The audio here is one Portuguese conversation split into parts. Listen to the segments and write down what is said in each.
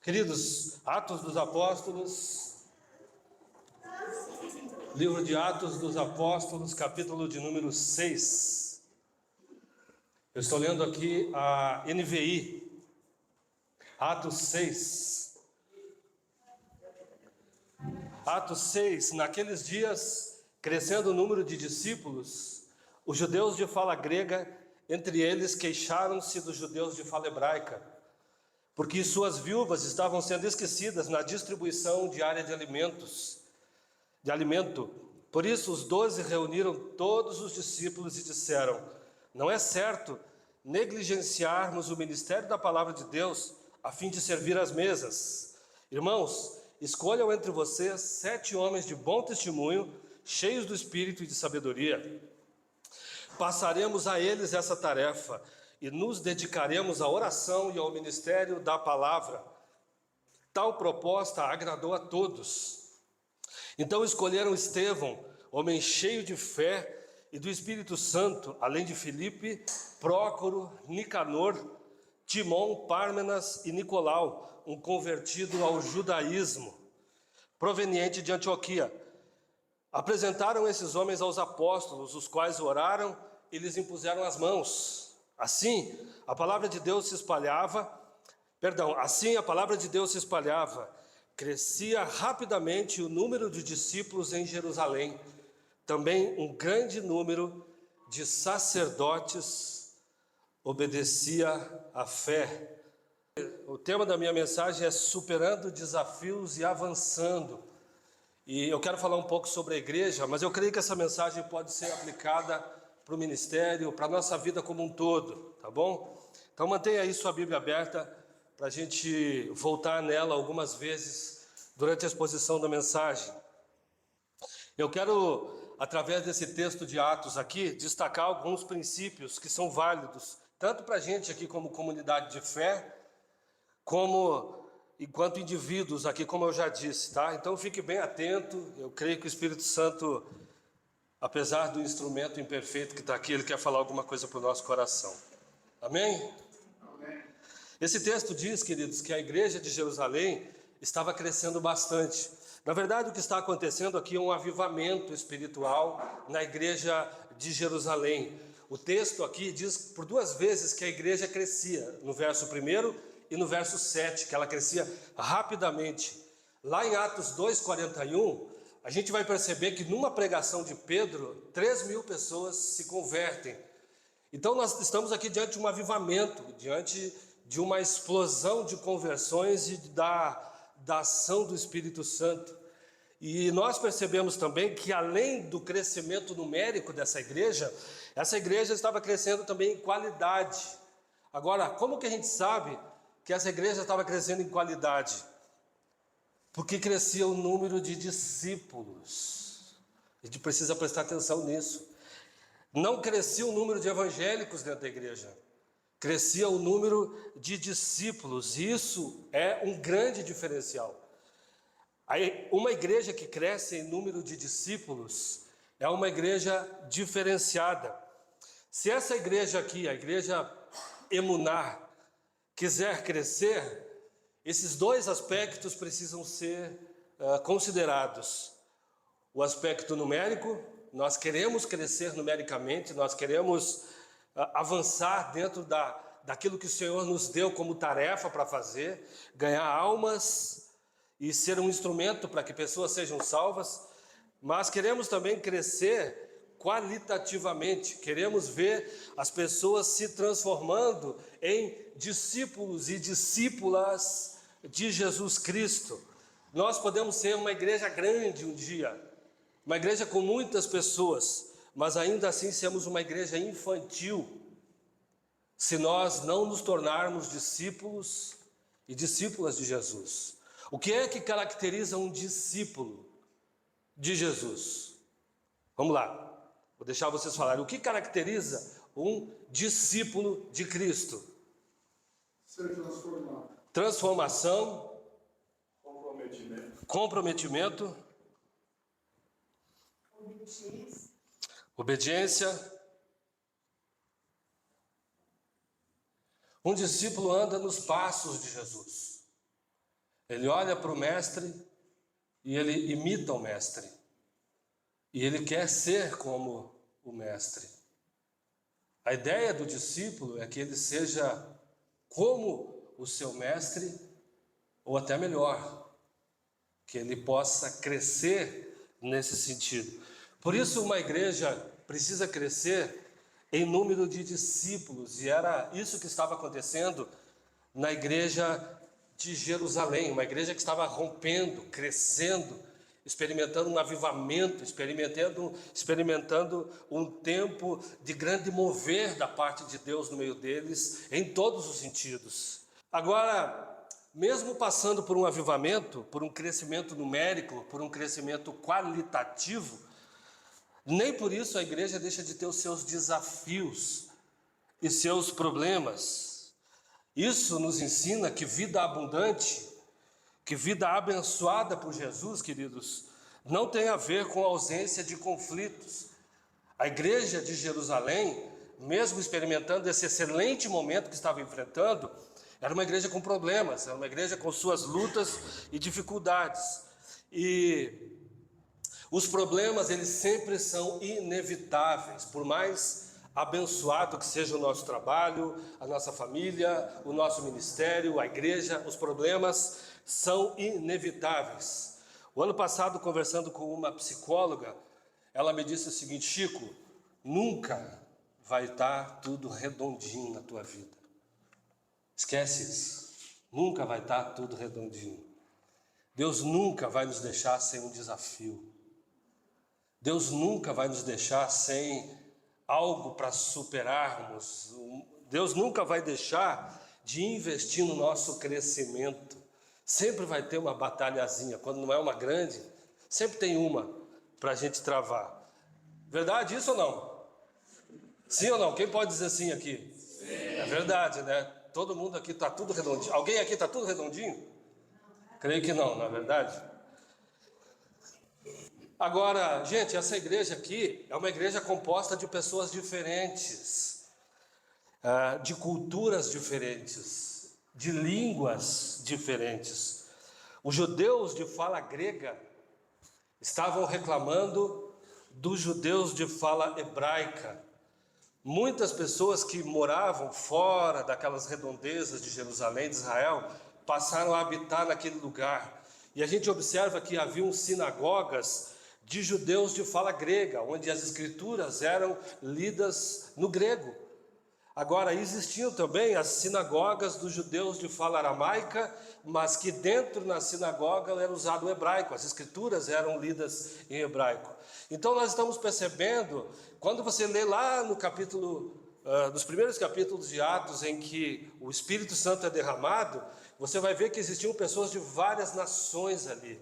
Queridos, Atos dos Apóstolos, livro de Atos dos Apóstolos, capítulo de número 6. Eu estou lendo aqui a NVI, Atos 6. Atos 6, naqueles dias, crescendo o número de discípulos, os judeus de fala grega, entre eles, queixaram-se dos judeus de fala hebraica, porque suas viúvas estavam sendo esquecidas na distribuição diária de alimento. Por isso os 12 reuniram todos os discípulos e disseram: não é certo negligenciarmos o ministério da palavra de Deus a fim de servir às mesas. Irmãos, escolham entre vocês 7 homens de bom testemunho, cheios do Espírito e de sabedoria. Passaremos a eles essa tarefa e nos dedicaremos à oração e ao ministério da palavra. Tal proposta agradou a todos. Então escolheram Estevão, homem cheio de fé e do Espírito Santo, além de Filipe, Prócoro, Nicanor, Timon, Pármenas e Nicolau, um convertido ao judaísmo, proveniente de Antioquia. Apresentaram esses homens aos apóstolos, os quais oraram e lhes impuseram as mãos. Assim, a palavra de Deus se espalhava, crescia rapidamente o número de discípulos em Jerusalém. Também um grande número de sacerdotes obedecia à fé. O tema da minha mensagem é superando desafios e avançando. E eu quero falar um pouco sobre a igreja, mas eu creio que essa mensagem pode ser aplicada para o ministério, para a nossa vida como um todo, tá bom? Então mantenha aí sua Bíblia aberta para a gente voltar nela algumas vezes durante a exposição da mensagem. Eu quero, através desse texto de Atos aqui, destacar alguns princípios que são válidos, tanto para a gente aqui como comunidade de fé, como enquanto indivíduos aqui, como eu já disse, tá? Então fique bem atento. Eu creio que o Espírito Santo, apesar do instrumento imperfeito que está aqui, ele quer falar alguma coisa para o nosso coração. Amém? Amém. Esse texto diz, queridos, que a igreja de Jerusalém estava crescendo bastante. Na verdade, o que está acontecendo aqui é um avivamento espiritual na igreja de Jerusalém. O texto aqui diz por 2 vezes que a igreja crescia, no verso 1 e no verso 7, que ela crescia rapidamente. Lá em Atos 2:41, a gente vai perceber que numa pregação de Pedro, 3.000 pessoas se convertem. Então nós estamos aqui diante de um avivamento, diante de uma explosão de conversões e da ação do Espírito Santo. E nós percebemos também que além do crescimento numérico dessa igreja, essa igreja estava crescendo também em qualidade. Agora, como que a gente sabe que essa igreja estava crescendo em qualidade? Porque crescia o número de discípulos. A gente precisa prestar atenção nisso. Não crescia o número de evangélicos dentro da igreja, crescia o número de discípulos. Isso é um grande diferencial. Uma igreja que cresce em número de discípulos é uma igreja diferenciada. Se essa igreja aqui, a igreja Emuná, quiser crescer, esses 2 aspectos precisam ser considerados. O aspecto numérico, nós queremos crescer numericamente, nós queremos avançar dentro daquilo que o Senhor nos deu como tarefa para fazer, ganhar almas e ser um instrumento para que pessoas sejam salvas, mas queremos também crescer qualitativamente, queremos ver as pessoas se transformando em discípulos e discípulas de Jesus Cristo. Nós podemos ser uma igreja grande um dia, uma igreja com muitas pessoas, mas ainda assim sermos uma igreja infantil, se nós não nos tornarmos discípulos e discípulas de Jesus. O que é que caracteriza um discípulo de Jesus? Vamos lá, vou deixar vocês falarem. O que caracteriza um discípulo de Cristo? Ser transformado. Transformação. Comprometimento. Obediência. Um discípulo anda nos passos de Jesus. Ele olha para o mestre e ele imita o mestre. E ele quer ser como o mestre. A ideia do discípulo é que ele seja como o seu mestre, ou até melhor, que ele possa crescer nesse sentido. Por isso, uma igreja precisa crescer em número de discípulos, e era isso que estava acontecendo na igreja de Jerusalém, uma igreja que estava rompendo, crescendo, experimentando um avivamento, experimentando um tempo de grande mover da parte de Deus no meio deles, em todos os sentidos. Agora, mesmo passando por um avivamento, por um crescimento numérico, por um crescimento qualitativo, nem por isso a igreja deixa de ter os seus desafios e seus problemas. Isso nos ensina que vida abundante, que vida abençoada por Jesus, queridos, não tem a ver com a ausência de conflitos. A igreja de Jerusalém, mesmo experimentando esse excelente momento que estava enfrentando, era uma igreja com problemas, era uma igreja com suas lutas e dificuldades. E os problemas, eles sempre são inevitáveis, por mais abençoado que seja o nosso trabalho, a nossa família, o nosso ministério, a igreja, os problemas são inevitáveis. O ano passado, conversando com uma psicóloga, ela me disse o seguinte: Chico, nunca vai estar tudo redondinho na tua vida. Esquece isso. Nunca vai estar tudo redondinho. Deus nunca vai nos deixar sem um desafio. Deus nunca vai nos deixar sem algo para superarmos. Deus nunca vai deixar de investir no nosso crescimento. Sempre vai ter uma batalhazinha. Quando não é uma grande, sempre tem uma para a gente travar. Verdade isso ou não? Sim ou não? Quem pode dizer sim aqui? Sim. É verdade, né? Todo mundo aqui está tudo redondinho. Alguém aqui está tudo redondinho? Creio que não, não é verdade? Agora, gente, essa igreja aqui é uma igreja composta de pessoas diferentes, de culturas diferentes, de línguas diferentes. Os judeus de fala grega estavam reclamando dos judeus de fala hebraica. Muitas pessoas que moravam fora daquelas redondezas de Jerusalém, de Israel, passaram a habitar naquele lugar. E a gente observa que haviam sinagogas de judeus de fala grega, onde as escrituras eram lidas no grego. Agora, existiam também as sinagogas dos judeus de fala aramaica, mas que dentro na sinagoga era usado o hebraico, as escrituras eram lidas em hebraico. Então nós estamos percebendo, quando você lê lá no capítulo, nos primeiros capítulos de Atos, em que o Espírito Santo é derramado, você vai ver que existiam pessoas de várias nações ali,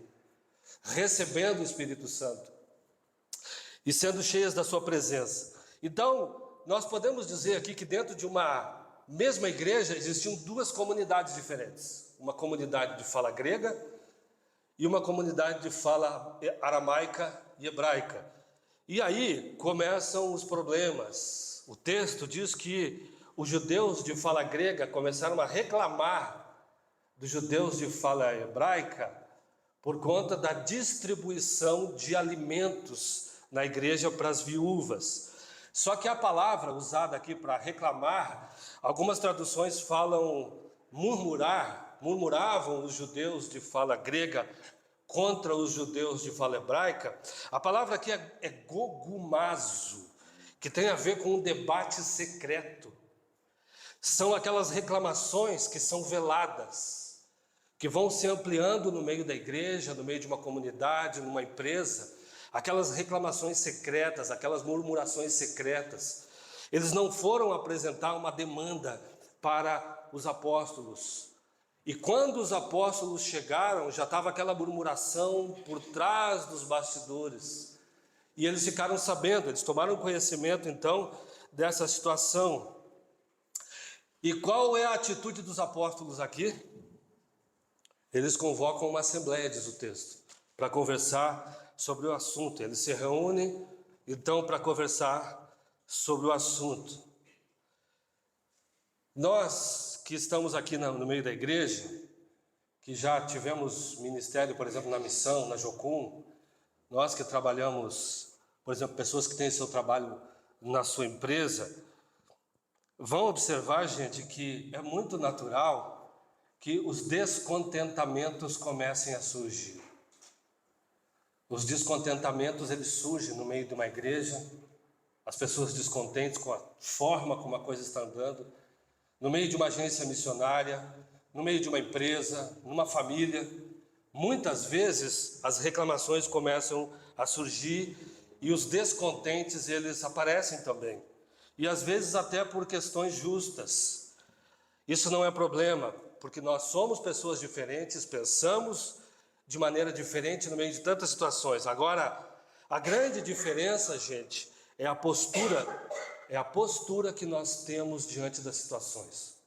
recebendo o Espírito Santo e sendo cheias da sua presença. Então, nós podemos dizer aqui que dentro de uma mesma igreja existiam duas comunidades diferentes. Uma comunidade de fala grega e uma comunidade de fala aramaica e hebraica. E aí começam os problemas. O texto diz que os judeus de fala grega começaram a reclamar dos judeus de fala hebraica por conta da distribuição de alimentos na igreja para as viúvas. Só que a palavra usada aqui para reclamar, algumas traduções falam murmurar, murmuravam os judeus de fala grega contra os judeus de fala hebraica. A palavra aqui é gogumazo, que tem a ver com um debate secreto. São aquelas reclamações que são veladas, que vão se ampliando no meio da igreja, no meio de uma comunidade, numa empresa. Aquelas reclamações secretas, aquelas murmurações secretas. Eles não foram apresentar uma demanda para os apóstolos. E quando os apóstolos chegaram, já estava aquela murmuração por trás dos bastidores. E eles ficaram sabendo, eles tomaram conhecimento então dessa situação. E qual é a atitude dos apóstolos aqui? Eles convocam uma assembleia, diz o texto, para conversar sobre o assunto. Eles se reúnem, então, para conversar sobre o assunto. Nós que estamos aqui no meio da igreja, que já tivemos ministério, por exemplo, na Missão, na Jocum, nós que trabalhamos, por exemplo, pessoas que têm seu trabalho na sua empresa, vão observar, gente, que é muito natural que os descontentamentos comecem a surgir. Os descontentamentos, eles surgem no meio de uma igreja, as pessoas descontentes com a forma como a coisa está andando, no meio de uma agência missionária, no meio de uma empresa, numa família. Muitas vezes as reclamações começam a surgir e os descontentes, eles aparecem também. E às vezes até por questões justas. Isso não é problema, porque nós somos pessoas diferentes, pensamos de maneira diferente no meio de tantas situações. Agora, a grande diferença, gente, é a postura que nós temos diante das situações.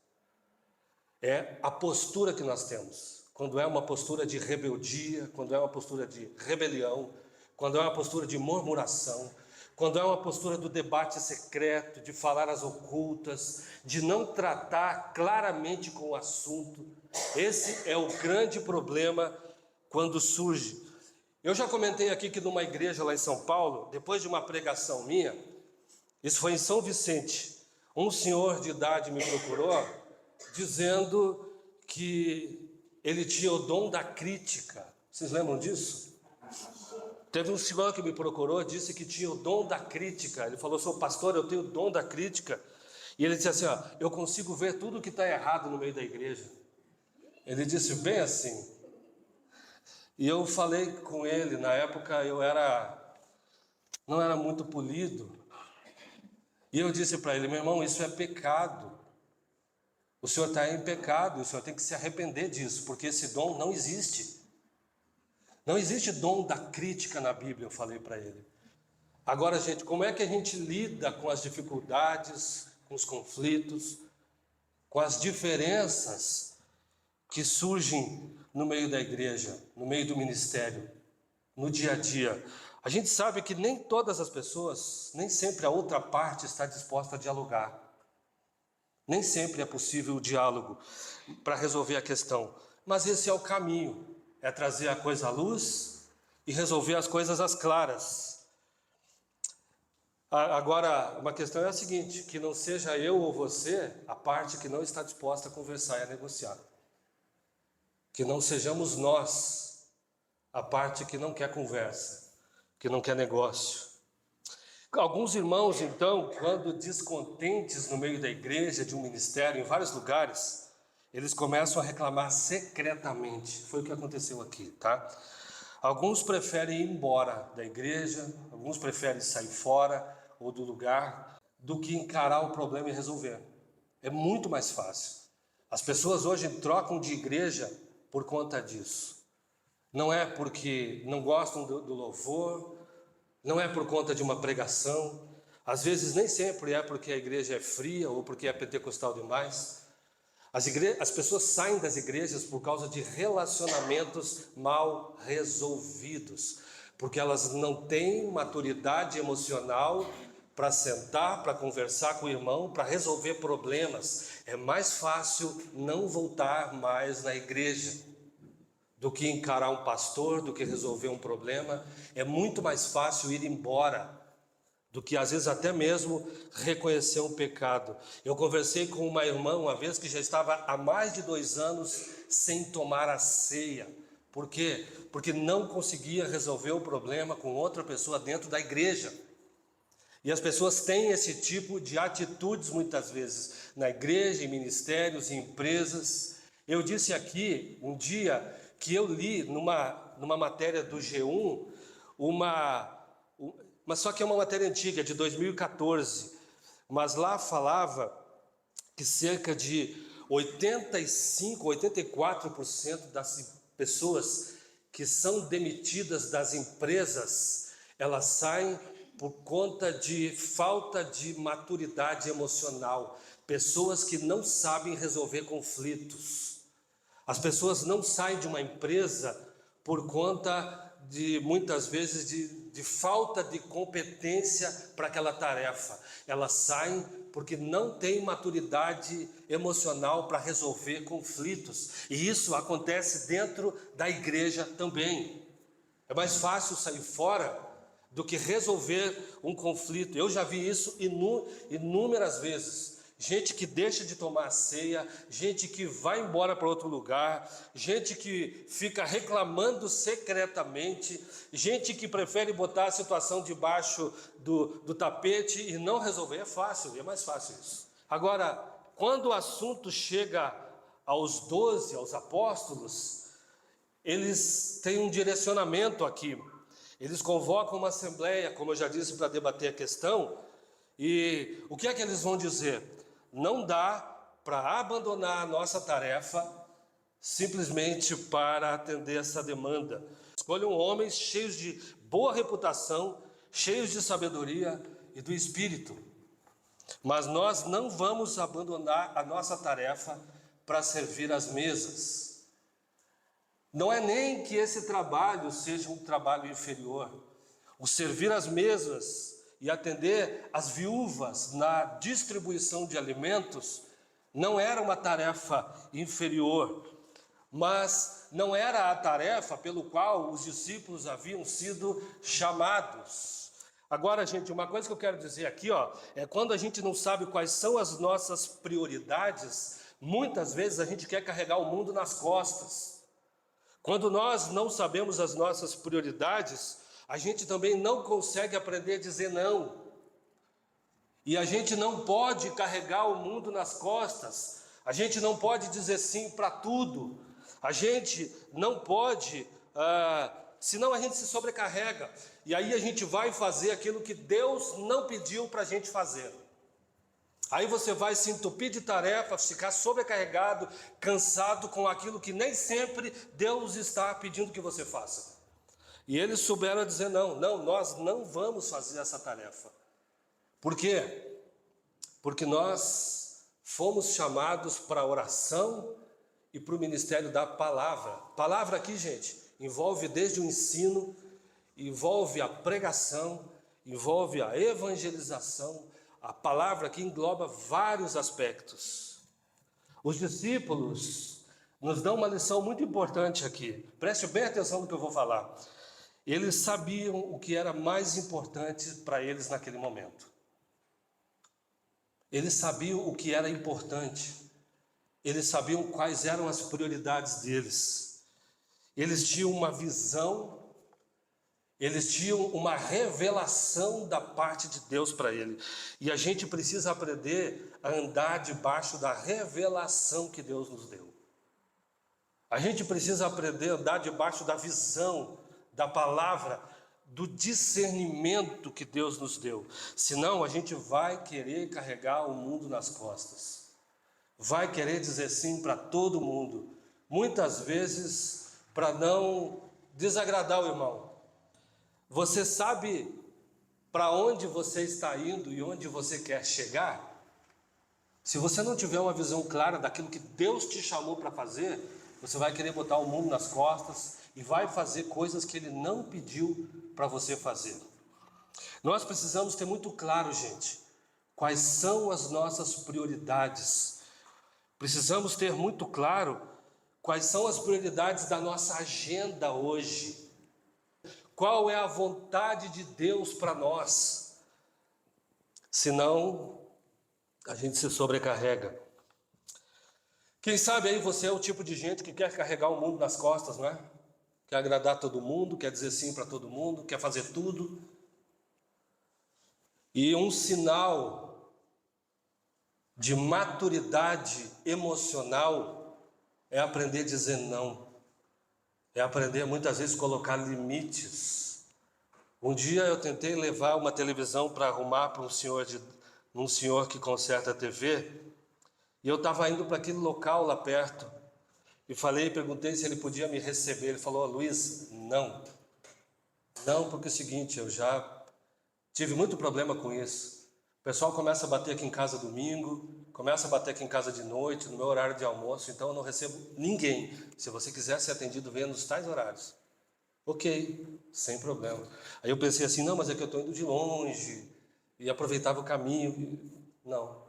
É a postura que nós temos. Quando é uma postura de rebeldia, quando é uma postura de rebelião, quando é uma postura de murmuração, quando é uma postura do debate secreto, de falar às ocultas, de não tratar claramente com o assunto. Esse é o grande problema quando surge. Eu já comentei aqui que numa igreja lá em São Paulo, depois de uma pregação minha, isso foi em São Vicente, um senhor de idade me procurou dizendo que ele tinha o dom da crítica. Vocês lembram disso? Teve um senhor que me procurou, disse que tinha o dom da crítica. Ele falou: sou pastor, eu tenho o dom da crítica. E ele disse assim: ó, eu consigo ver tudo que está errado no meio da igreja. Ele disse bem assim. E eu falei com ele, na época eu não era muito polido. E eu disse para ele: meu irmão, isso é pecado. O senhor está em pecado e o senhor tem que se arrepender disso, porque esse dom não existe. Não existe dom da crítica na Bíblia, eu falei para ele. Agora, gente, como é que a gente lida com as dificuldades, com os conflitos, com as diferenças que surgem no meio da igreja, no meio do ministério, no dia a dia? A gente sabe que nem todas as pessoas, nem sempre a outra parte está disposta a dialogar. Nem sempre é possível o diálogo para resolver a questão. Mas esse é o caminho, é trazer a coisa à luz e resolver as coisas às claras. Agora, uma questão é a seguinte: que não seja eu ou você a parte que não está disposta a conversar e a negociar. Que não sejamos nós a parte que não quer conversa, que não quer negócio. Alguns irmãos, então, quando descontentes no meio da igreja, de um ministério, em vários lugares, eles começam a reclamar secretamente. Foi o que aconteceu aqui, tá? Alguns preferem ir embora da igreja, alguns preferem sair fora ou do lugar, do que encarar o problema e resolver. É muito mais fácil. As pessoas hoje trocam de igreja por conta disso. Não é porque não gostam do louvor, não é por conta de uma pregação, às vezes nem sempre é porque a igreja é fria ou porque é pentecostal demais. As pessoas saem das igrejas por causa de relacionamentos mal resolvidos, porque elas não têm maturidade emocional para sentar, para conversar com o irmão, para resolver problemas. É mais fácil não voltar mais na igreja do que encarar um pastor, do que resolver um problema. É muito mais fácil ir embora do que às vezes até mesmo reconhecer um pecado. Eu conversei com uma irmã uma vez que já estava há mais de 2 anos sem tomar a ceia. Por quê? Porque não conseguia resolver o problema com outra pessoa dentro da igreja. E as pessoas têm esse tipo de atitudes muitas vezes na igreja, em ministérios, em empresas. Eu disse aqui um dia que eu li numa matéria do G1, mas só que é uma matéria antiga, de 2014, mas lá falava que cerca de 85, 84% das pessoas que são demitidas das empresas, elas saem por conta de falta de maturidade emocional, pessoas que não sabem resolver conflitos. As pessoas não saem de uma empresa por conta de, muitas vezes, de falta de competência para aquela tarefa. Elas saem porque não tem maturidade emocional para resolver conflitos. E isso acontece dentro da igreja também. É mais fácil sair fora do que resolver um conflito. Eu já vi isso inúmeras vezes. Gente que deixa de tomar a ceia, gente que vai embora para outro lugar, gente que fica reclamando secretamente, gente que prefere botar a situação debaixo do tapete e não resolver. É fácil, é mais fácil isso. Agora, quando o assunto chega aos 12, aos apóstolos, eles têm um direcionamento aqui. Eles convocam uma assembleia, como eu já disse, para debater a questão. E o que é que eles vão dizer? Não dá para abandonar a nossa tarefa simplesmente para atender essa demanda. Escolham homens cheios de boa reputação, cheios de sabedoria e do Espírito. Mas nós não vamos abandonar a nossa tarefa para servir às mesas. Não é nem que esse trabalho seja um trabalho inferior. O servir às mesas e atender as viúvas na distribuição de alimentos não era uma tarefa inferior, mas não era a tarefa pelo qual os discípulos haviam sido chamados. Agora, gente, uma coisa que eu quero dizer aqui, é quando a gente não sabe quais são as nossas prioridades, muitas vezes a gente quer carregar o mundo nas costas. Quando nós não sabemos as nossas prioridades, a gente também não consegue aprender a dizer não. E a gente não pode carregar o mundo nas costas. A gente não pode dizer sim para tudo. A gente não pode, senão a gente se sobrecarrega. E aí a gente vai fazer aquilo que Deus não pediu para a gente fazer. Aí você vai se entupir de tarefas, ficar sobrecarregado, cansado com aquilo que nem sempre Deus está pedindo que você faça. E eles souberam dizer não, nós não vamos fazer essa tarefa. Por quê? Porque nós fomos chamados para a oração e para o ministério da palavra. Palavra aqui, gente, envolve desde o ensino, envolve a pregação, envolve a evangelização. A palavra aqui engloba vários aspectos. Os discípulos nos dão uma lição muito importante aqui. Preste bem atenção no que eu vou falar. Eles sabiam o que era mais importante para eles naquele momento. Eles sabiam o que era importante. Eles sabiam quais eram as prioridades deles. Eles tinham uma visão, eles tinham uma revelação da parte de Deus para ele. E a gente precisa aprender a andar debaixo da revelação que Deus nos deu. A gente precisa aprender a andar debaixo da visão, da palavra, do discernimento que Deus nos deu. Senão a gente vai querer carregar o mundo nas costas. Vai querer dizer sim para todo mundo. Muitas vezes para não desagradar o irmão. Você sabe para onde você está indo e onde você quer chegar? Se você não tiver uma visão clara daquilo que Deus te chamou para fazer, você vai querer botar o mundo nas costas e vai fazer coisas que Ele não pediu para você fazer. Nós precisamos ter muito claro, gente, quais são as nossas prioridades. Precisamos ter muito claro quais são as prioridades da nossa agenda hoje. Qual é a vontade de Deus para nós? Senão, a gente se sobrecarrega. Quem sabe aí você é o tipo de gente que quer carregar o mundo nas costas, não é? Quer agradar todo mundo, quer dizer sim para todo mundo, quer fazer tudo. E um sinal de maturidade emocional é aprender a dizer não. É aprender muitas vezes a colocar limites. Um dia eu tentei levar uma televisão para arrumar para um senhor que conserta a TV. E eu estava indo para aquele local lá perto. E perguntei se ele podia me receber. Ele falou: Luiz, não. Não, porque é o seguinte, eu já tive muito problema com isso. O pessoal começa a bater aqui em casa domingo, começa a bater aqui em casa de noite, no meu horário de almoço, então eu não recebo ninguém. Se você quiser ser atendido, venha nos tais horários. Ok, sem problema. Aí eu pensei assim, não, mas é que eu estou indo de longe, e aproveitava o caminho. Não.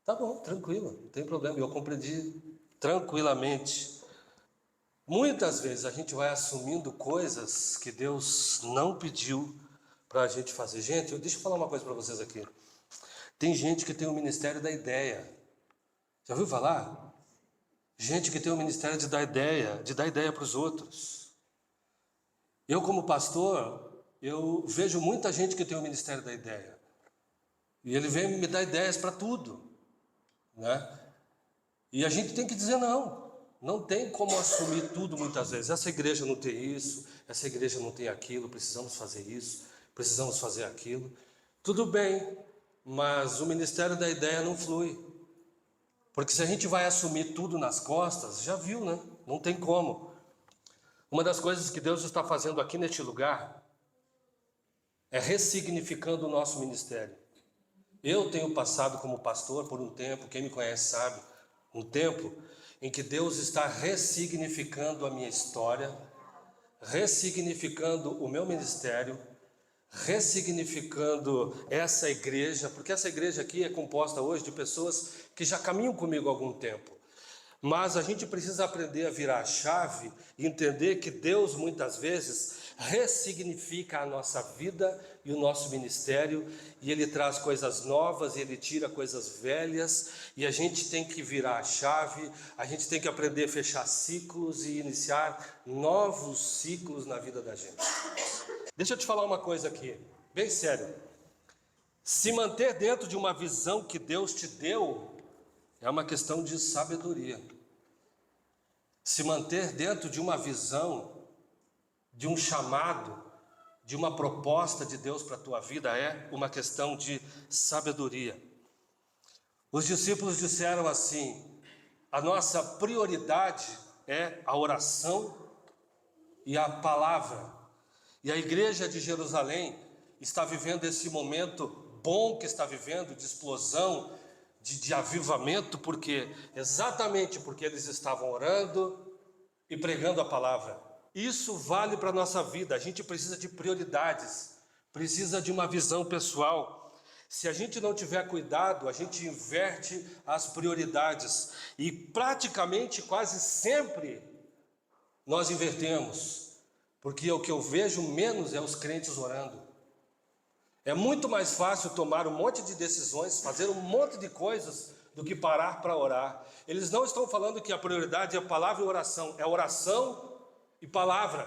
Tá bom, tranquilo, não tem problema, eu compreendi tranquilamente. Muitas vezes a gente vai assumindo coisas que Deus não pediu para a gente fazer. Gente, deixa eu falar uma coisa para vocês aqui. Tem gente que tem o ministério da ideia. Já ouviu falar? Gente que tem o ministério de dar ideia para os outros. Eu, como pastor, eu vejo muita gente que tem o ministério da ideia. E ele vem me dar ideias para tudo, né? E a gente tem que dizer não. Não tem como assumir tudo muitas vezes. Essa igreja não tem isso, essa igreja não tem aquilo, precisamos fazer isso, precisamos fazer aquilo. Tudo bem, mas o ministério da ideia não flui. Porque se a gente vai assumir tudo nas costas, já viu, né? Não tem como. Uma das coisas que Deus está fazendo aqui neste lugar é ressignificando o nosso ministério. Eu tenho passado como pastor por um tempo, quem me conhece sabe, um tempo em que Deus está ressignificando a minha história, ressignificando o meu ministério, ressignificando essa igreja, porque essa igreja aqui é composta hoje de pessoas que já caminham comigo há algum tempo. Mas a gente precisa aprender a virar a chave e entender que Deus muitas vezes ressignifica a nossa vida e o nosso ministério, e Ele traz coisas novas, e Ele tira coisas velhas, e a gente tem que virar a chave, a gente tem que aprender a fechar ciclos e iniciar novos ciclos na vida da gente. Deixa eu te falar uma coisa aqui, bem sério. Se manter dentro de uma visão que Deus te deu é uma questão de sabedoria. Se manter dentro de uma visão, de um chamado, de uma proposta de Deus para a tua vida é uma questão de sabedoria. Os discípulos disseram assim: a nossa prioridade é a oração e a palavra. E a igreja de Jerusalém está vivendo esse momento bom que está vivendo, de explosão, de avivamento, porque exatamente porque eles estavam orando e pregando a palavra. Isso vale para a nossa vida. A gente precisa de prioridades, precisa de uma visão pessoal. Se a gente não tiver cuidado, a gente inverte as prioridades, e praticamente quase sempre nós invertemos, porque o que eu vejo menos é os crentes orando. É muito mais fácil tomar um monte de decisões, fazer um monte de coisas, do que parar para orar. Eles não estão falando que a prioridade é palavra e oração, é oração e palavra.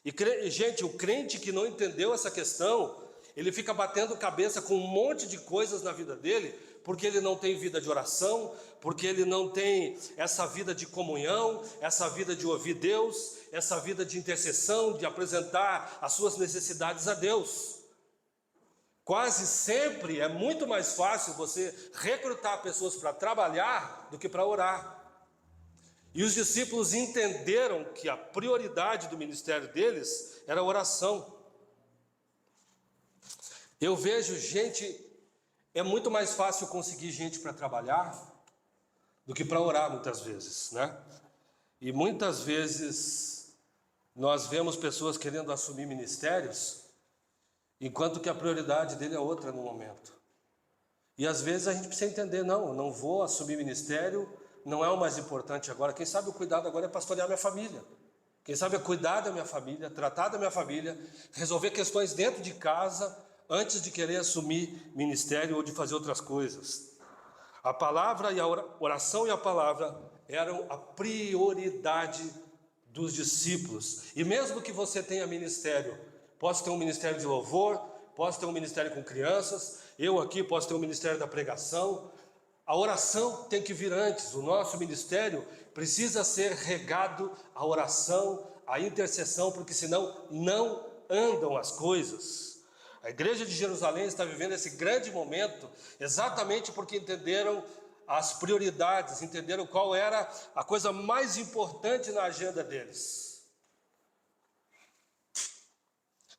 E gente, o crente que não entendeu essa questão, ele fica batendo cabeça com um monte de coisas na vida dele, porque ele não tem vida de oração, porque ele não tem essa vida de comunhão, essa vida de ouvir Deus, essa vida de intercessão, de apresentar as suas necessidades a Deus. Quase sempre é muito mais fácil você recrutar pessoas para trabalhar do que para orar. E os discípulos entenderam que a prioridade do ministério deles era a oração. Eu vejo gente, é muito mais fácil conseguir gente para trabalhar do que para orar muitas vezes, né? E muitas vezes nós vemos pessoas querendo assumir ministérios, enquanto que a prioridade dele é outra no momento. E às vezes a gente precisa entender, não vou assumir ministério, não é o mais importante agora. Quem sabe o cuidado agora é pastorear minha família. Quem sabe é cuidar da minha família, tratar da minha família, resolver questões dentro de casa, antes de querer assumir ministério ou de fazer outras coisas. A palavra e a oração e a palavra eram a prioridade dos discípulos. E mesmo que você tenha ministério, posso ter um ministério de louvor, posso ter um ministério com crianças, eu aqui posso ter um ministério da pregação. A oração tem que vir antes. O nosso ministério precisa ser regado à oração, à intercessão, porque senão não andam as coisas. A igreja de Jerusalém está vivendo esse grande momento exatamente porque entenderam as prioridades, entenderam qual era a coisa mais importante na agenda deles.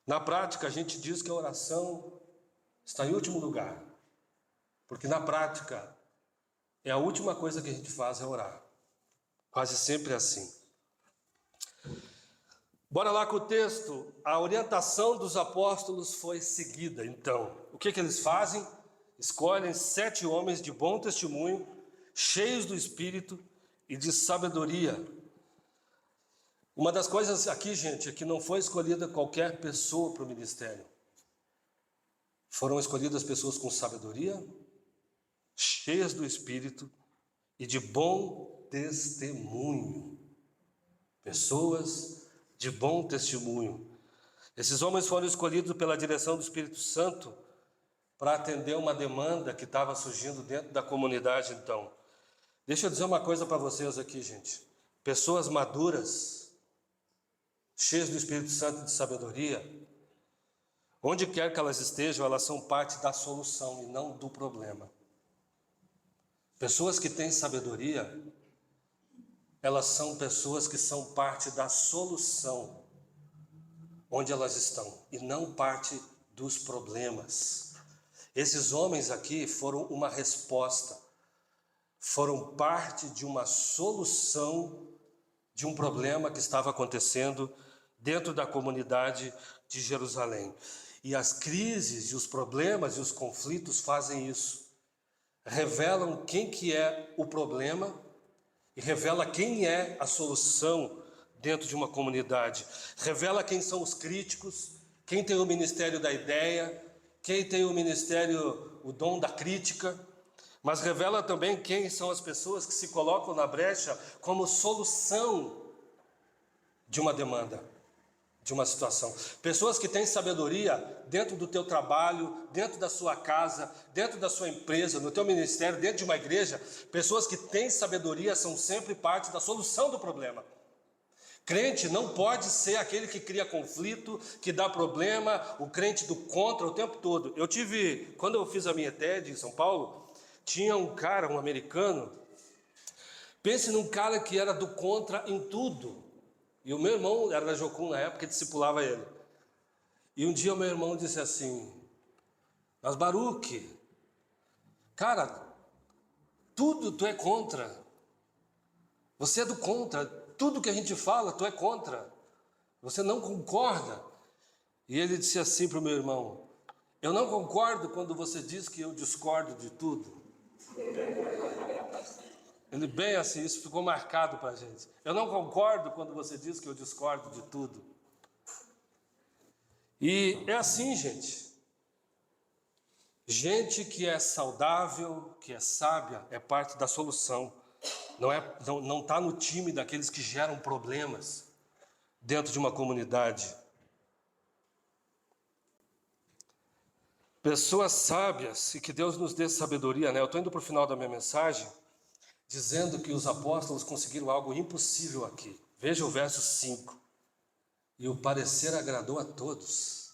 Na prática, a gente diz que a oração está em último lugar, porque na prática é a última coisa que a gente faz é orar. Quase sempre é assim. Bora lá com o texto. A orientação dos apóstolos foi seguida. Então, o que eles fazem? escolhem 7 homens de bom testemunho, cheios do Espírito e de sabedoria. Uma das coisas aqui, gente, é que não foi escolhida qualquer pessoa para o ministério. Foram escolhidas pessoas com sabedoria, cheias do Espírito e de bom testemunho. Pessoas de bom testemunho. Esses homens foram escolhidos pela direção do Espírito Santo para atender uma demanda que estava surgindo dentro da comunidade, então. Deixa eu dizer uma coisa para vocês aqui, gente. Pessoas maduras, cheias do Espírito Santo e de sabedoria, onde quer que elas estejam, elas são parte da solução e não do problema. Pessoas que têm sabedoria, elas são pessoas que são parte da solução onde elas estão e não parte dos problemas. Esses homens aqui foram uma resposta, foram parte de uma solução de um problema que estava acontecendo dentro da comunidade de Jerusalém. E as crises e os problemas e os conflitos fazem isso. Revelam quem que é o problema e revela quem é a solução dentro de uma comunidade. Revela quem são os críticos, quem tem o ministério da ideia, quem tem o ministério, o dom da crítica, mas revela também quem são as pessoas que se colocam na brecha como solução de uma demanda, de uma situação. Pessoas que têm sabedoria dentro do teu trabalho, dentro da sua casa, dentro da sua empresa, no teu ministério, dentro de uma igreja. Pessoas que têm sabedoria são sempre parte da solução do problema. Crente não pode ser aquele que cria conflito, que dá problema, o crente do contra o tempo todo. Quando eu fiz a minha TED em São Paulo, tinha um cara, um americano, pense num cara que era do contra em tudo. E o meu irmão era da Jocum na época, discipulava ele. E um dia o meu irmão disse assim: mas Baruque, cara, tudo tu é contra. Você é do contra. Tudo que a gente fala, tu é contra. Você não concorda. E ele disse assim para o meu irmão: eu não concordo quando você diz que eu discordo de tudo. Ele bem assim, isso ficou marcado para a gente. Eu não concordo quando você diz que eu discordo de tudo. E é assim, gente. Gente que é saudável, que é sábia, é parte da solução. Não está no time daqueles que geram problemas dentro de uma comunidade. Pessoas sábias, e que Deus nos dê sabedoria, né? Eu estou indo para o final da minha mensagem, dizendo que os apóstolos conseguiram algo impossível aqui. Veja o verso 5. E o parecer agradou a todos.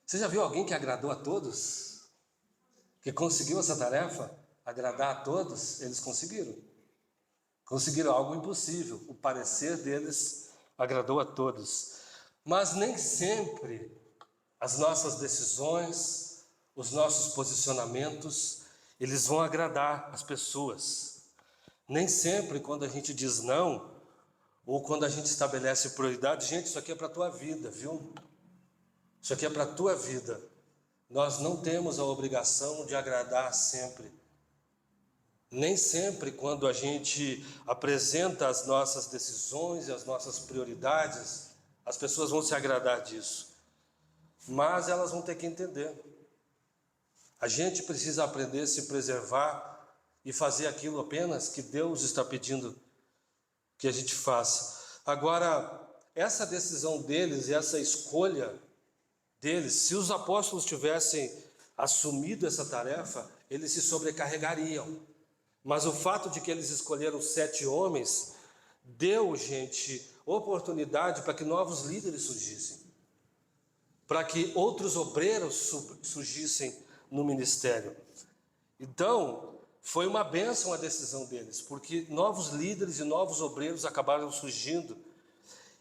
Você já viu alguém que agradou a todos? Que conseguiu essa tarefa? Agradar a todos? Eles conseguiram. Conseguiram algo impossível. O parecer deles agradou a todos. Mas nem sempre as nossas decisões, os nossos posicionamentos, eles vão agradar as pessoas. Nem sempre quando a gente diz não, ou quando a gente estabelece prioridade, gente, isso aqui é para a tua vida, viu? Isso aqui é para a tua vida. Nós não temos a obrigação de agradar sempre. Nem sempre quando a gente apresenta as nossas decisões e as nossas prioridades, as pessoas vão se agradar disso. Mas elas vão ter que entender. A gente precisa aprender a se preservar e fazer aquilo apenas que Deus está pedindo que a gente faça. Agora, essa decisão deles e essa escolha deles, se os apóstolos tivessem assumido essa tarefa, eles se sobrecarregariam. Mas o fato de que eles escolheram 7 homens, deu, gente, oportunidade para que novos líderes surgissem. Para que outros obreiros surgissem no ministério. Então, foi uma bênção a decisão deles, porque novos líderes e novos obreiros acabaram surgindo.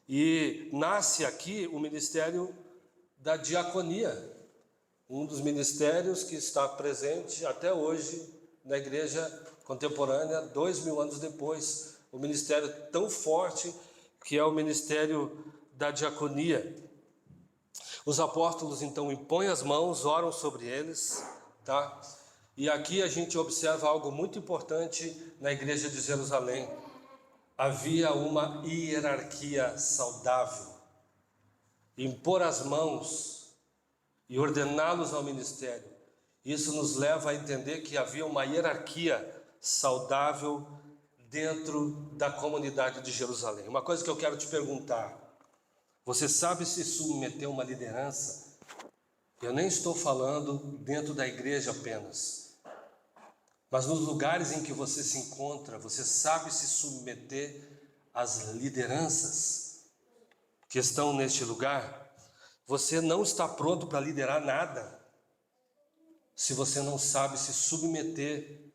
E nasce aqui o ministério da diaconia, um dos ministérios que está presente até hoje na igreja contemporânea, 2000 anos depois. O ministério tão forte que é o ministério da diaconia. Os apóstolos então impõem as mãos, oram sobre eles, tá? E aqui a gente observa algo muito importante na igreja de Jerusalém. Havia uma hierarquia saudável. Impor as mãos e ordená-los ao ministério. Isso nos leva a entender que havia uma hierarquia saudável dentro da comunidade de Jerusalém. Uma coisa que eu quero te perguntar: você sabe se submeter a uma liderança? Eu nem estou falando dentro da igreja apenas, mas nos lugares em que você se encontra, você sabe se submeter às lideranças que estão neste lugar? Você não está pronto para liderar nada se você não sabe se submeter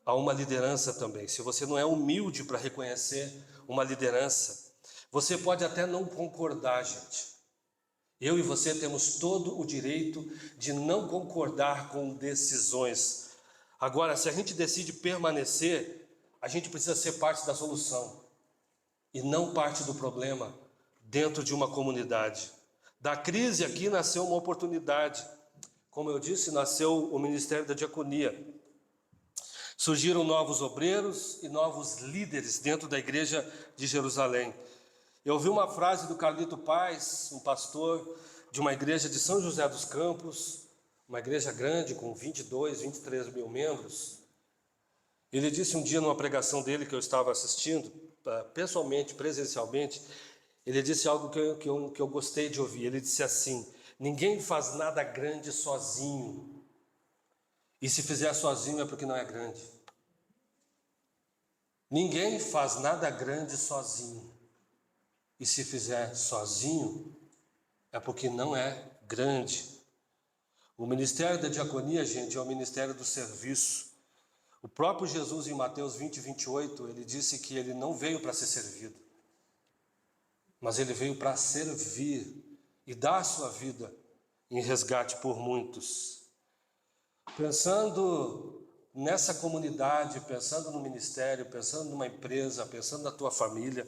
a uma liderança também. Se você não é humilde para reconhecer uma liderança, você pode até não concordar, gente. Eu e você temos todo o direito de não concordar com decisões. Agora, se a gente decide permanecer, a gente precisa ser parte da solução e não parte do problema dentro de uma comunidade. Da crise aqui nasceu uma oportunidade. Como eu disse, nasceu o Ministério da Diaconia. Surgiram novos obreiros e novos líderes dentro da igreja de Jerusalém. Eu ouvi uma frase do Carlito Paz, um pastor de uma igreja de São José dos Campos, uma igreja grande com 22, 23 mil membros. Ele disse um dia numa pregação dele que eu estava assistindo, pessoalmente, presencialmente, ele disse algo que eu gostei de ouvir. Ele disse assim: ninguém faz nada grande sozinho, e se fizer sozinho é porque não é grande. Ninguém faz nada grande sozinho, e se fizer sozinho é porque não é grande. O ministério da diaconia, gente, é o ministério do serviço. O próprio Jesus, em Mateus 20, 28, ele disse que ele não veio para ser servido, mas ele veio para servir e dar a sua vida em resgate por muitos. Pensando nessa comunidade, pensando no ministério, pensando numa empresa, pensando na tua família,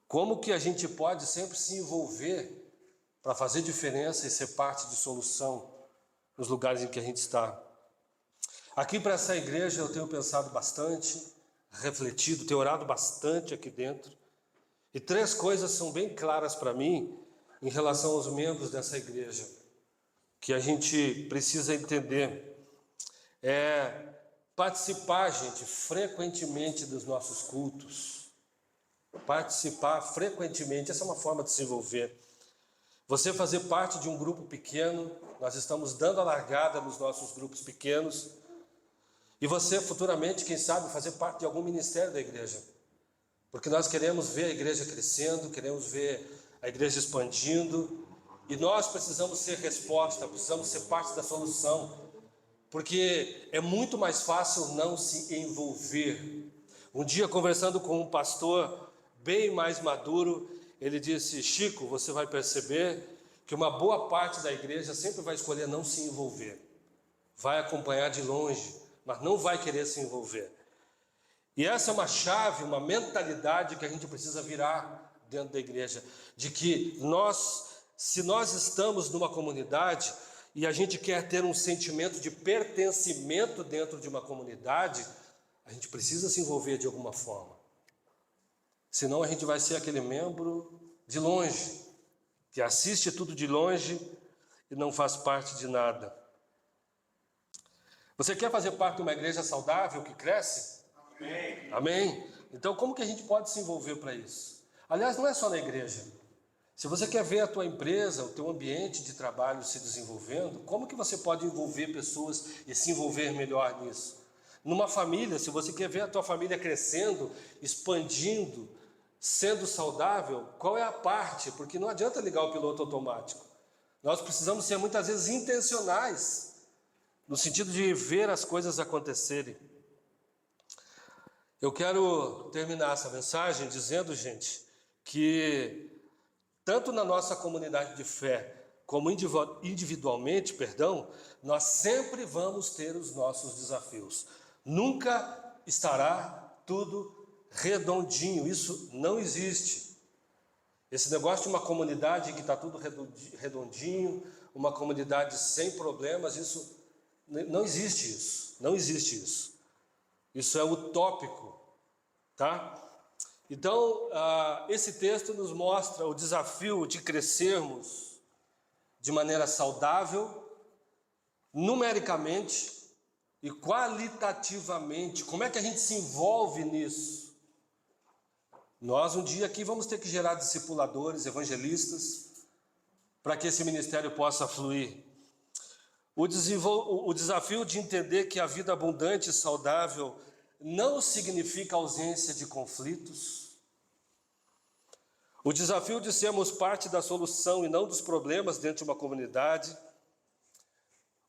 como que a gente pode sempre se envolver para fazer diferença e ser parte de solução nos lugares em que a gente está? Aqui para essa igreja eu tenho pensado bastante, refletido, tenho orado bastante aqui dentro. E 3 coisas são bem claras para mim em relação aos membros dessa igreja, que a gente precisa entender. Participar, gente, frequentemente dos nossos cultos. Participar frequentemente, essa é uma forma de se envolver. Você fazer parte de um grupo pequeno, nós estamos dando a largada nos nossos grupos pequenos. E você futuramente, quem sabe, fazer parte de algum ministério da igreja. Porque nós queremos ver a igreja crescendo, queremos ver a igreja expandindo. E nós precisamos ser resposta, precisamos ser parte da solução. Porque é muito mais fácil não se envolver. Um dia, conversando com um pastor bem mais maduro, ele disse: Chico, você vai perceber que uma boa parte da igreja sempre vai escolher não se envolver. Vai acompanhar de longe, mas não vai querer se envolver. E essa é uma chave, uma mentalidade que a gente precisa virar dentro da igreja. De que se nós estamos numa comunidade e a gente quer ter um sentimento de pertencimento dentro de uma comunidade, a gente precisa se envolver de alguma forma. Senão a gente vai ser aquele membro de longe, que assiste tudo de longe e não faz parte de nada. Você quer fazer parte de uma igreja saudável que cresce? Amém. Amém? Então como que a gente pode se envolver para isso? Aliás, não é só na igreja. Se você quer ver a tua empresa, o teu ambiente de trabalho se desenvolvendo, como que você pode envolver pessoas e se envolver melhor nisso? Numa família, se você quer ver a tua família crescendo, expandindo, sendo saudável, qual é a parte? Porque não adianta ligar o piloto automático. Nós precisamos ser muitas vezes intencionais, no sentido de ver as coisas acontecerem. Eu quero terminar essa mensagem dizendo, gente, que tanto na nossa comunidade de fé, como individualmente, nós sempre vamos ter os nossos desafios. Nunca estará tudo redondinho, isso não existe. Esse negócio de uma comunidade em que está tudo redondinho, uma comunidade sem problemas, isso Não existe isso, não existe isso. Isso é utópico, tá? Então, esse texto nos mostra o desafio de crescermos de maneira saudável, numericamente e qualitativamente. Como é que a gente se envolve nisso? Nós um dia aqui vamos ter que gerar discipuladores, evangelistas, para que esse ministério possa fluir. O desafio de entender que a vida abundante e saudável não significa ausência de conflitos. O desafio de sermos parte da solução e não dos problemas dentro de uma comunidade.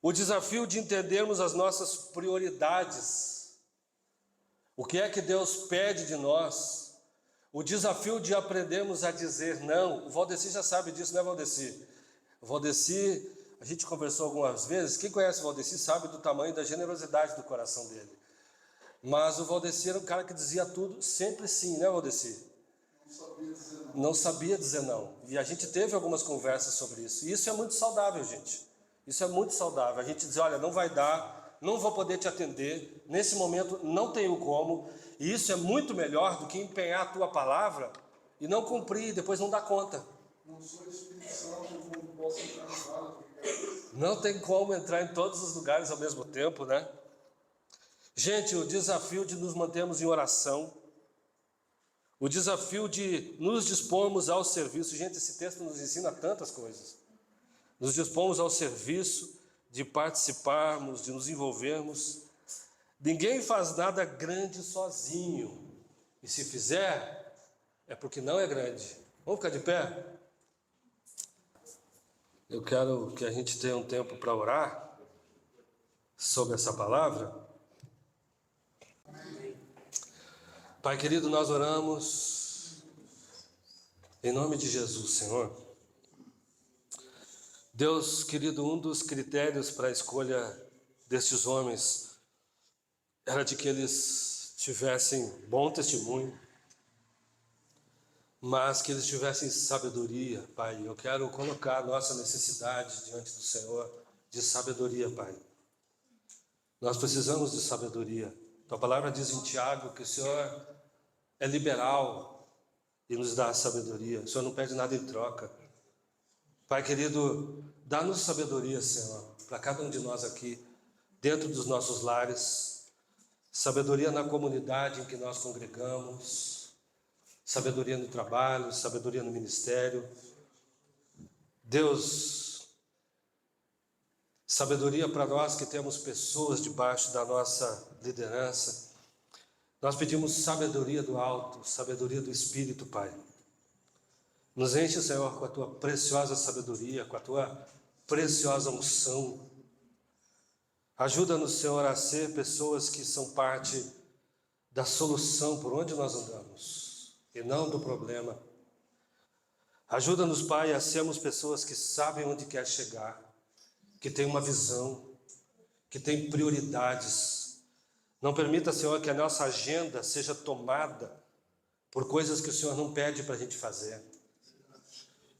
O desafio de entendermos as nossas prioridades. O que é que Deus pede de nós? O desafio de aprendermos a dizer não. O Valdeci já sabe disso, né, Valdeci? O Valdeci, a gente conversou algumas vezes. Quem conhece o Valdeci sabe do tamanho da generosidade do coração dele. Mas o Valdeci era um cara que dizia tudo sempre sim, né, Valdeci? Não sabia dizer não. E a gente teve algumas conversas sobre isso. E isso é muito saudável, gente. Isso é muito saudável. A gente diz, olha, não vai dar, não vou poder te atender, nesse momento não tenho como. E isso é muito melhor do que empenhar a tua palavra e não cumprir e depois não dar conta. Não sou Espírito Santo, não posso entrar no vale. Não tem como entrar em todos os lugares ao mesmo tempo, né? Gente, o desafio de nos mantermos em oração, o desafio de nos dispormos ao serviço. Gente, esse texto nos ensina tantas coisas. Nos dispomos ao serviço, de participarmos, de nos envolvermos. Ninguém faz nada grande sozinho. E se fizer, é porque não é grande. Vamos ficar de pé? Eu quero que a gente tenha um tempo para orar sobre essa palavra. Pai querido, nós oramos em nome de Jesus, Senhor. Deus querido, um dos critérios para a escolha destes homens era de que eles tivessem bom testemunho, mas que eles tivessem sabedoria, Pai. Eu quero colocar a nossa necessidade diante do Senhor de sabedoria, Pai. Nós precisamos de sabedoria. Tua palavra diz em Tiago que o Senhor é liberal e nos dá sabedoria. O Senhor não pede nada em troca. Pai querido, dá-nos sabedoria, Senhor, para cada um de nós aqui, dentro dos nossos lares, sabedoria na comunidade em que nós congregamos, sabedoria no trabalho, sabedoria no ministério. Deus, sabedoria para nós que temos pessoas debaixo da nossa liderança. Nós pedimos sabedoria do alto, sabedoria do Espírito, Pai. Nos enche, Senhor, com a Tua preciosa sabedoria, com a Tua preciosa unção. Ajuda-nos, Senhor, a ser pessoas que são parte da solução por onde nós andamos, e não do problema. Ajuda-nos, Pai, a sermos pessoas que sabem onde quer chegar, que têm uma visão, que têm prioridades. Não permita, Senhor, que a nossa agenda seja tomada por coisas que o Senhor não pede para a gente fazer.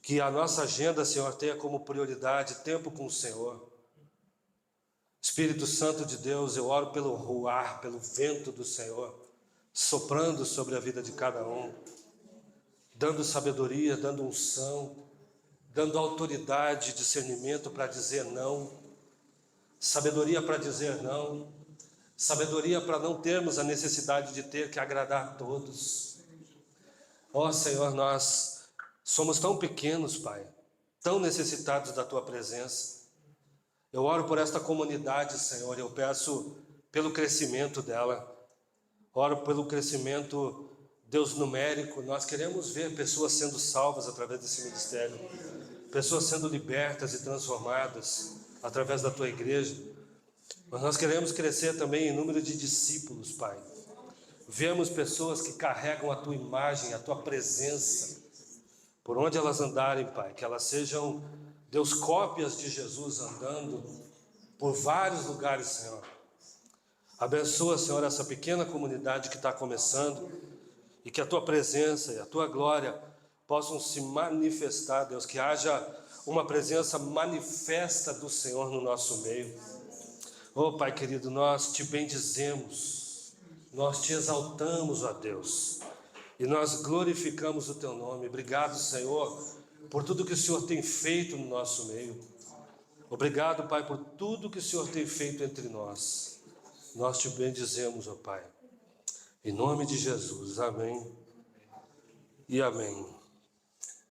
Que a nossa agenda, Senhor, tenha como prioridade tempo com o Senhor. Espírito Santo de Deus, eu oro pelo ruar, pelo vento do Senhor, soprando sobre a vida de cada um, dando sabedoria, dando unção, dando autoridade, discernimento para dizer não, sabedoria para dizer não, sabedoria para não termos a necessidade de ter que agradar a todos. Ó Senhor, nós somos tão pequenos, Pai, tão necessitados da Tua presença. Eu oro por esta comunidade, Senhor, eu peço pelo crescimento dela. Oro pelo crescimento, Deus, numérico. Nós queremos ver pessoas sendo salvas através desse ministério, pessoas sendo libertas e transformadas através da Tua igreja. Mas nós queremos crescer também em número de discípulos, Pai. Vemos pessoas que carregam a Tua imagem, a Tua presença, por onde elas andarem, Pai, que elas sejam, Deus, cópias de Jesus andando por vários lugares, Senhor. Abençoa, Senhor, essa pequena comunidade que está começando e que a Tua presença e a Tua glória possam se manifestar, Deus, que haja uma presença manifesta do Senhor no nosso meio. Oh, Pai querido, nós te bendizemos, nós te exaltamos, ó Deus, e nós glorificamos o teu nome. Obrigado, Senhor, por tudo que o Senhor tem feito no nosso meio. Obrigado, Pai, por tudo que o Senhor tem feito entre nós. Nós te bendizemos, ó Pai. Em nome de Jesus, amém e amém.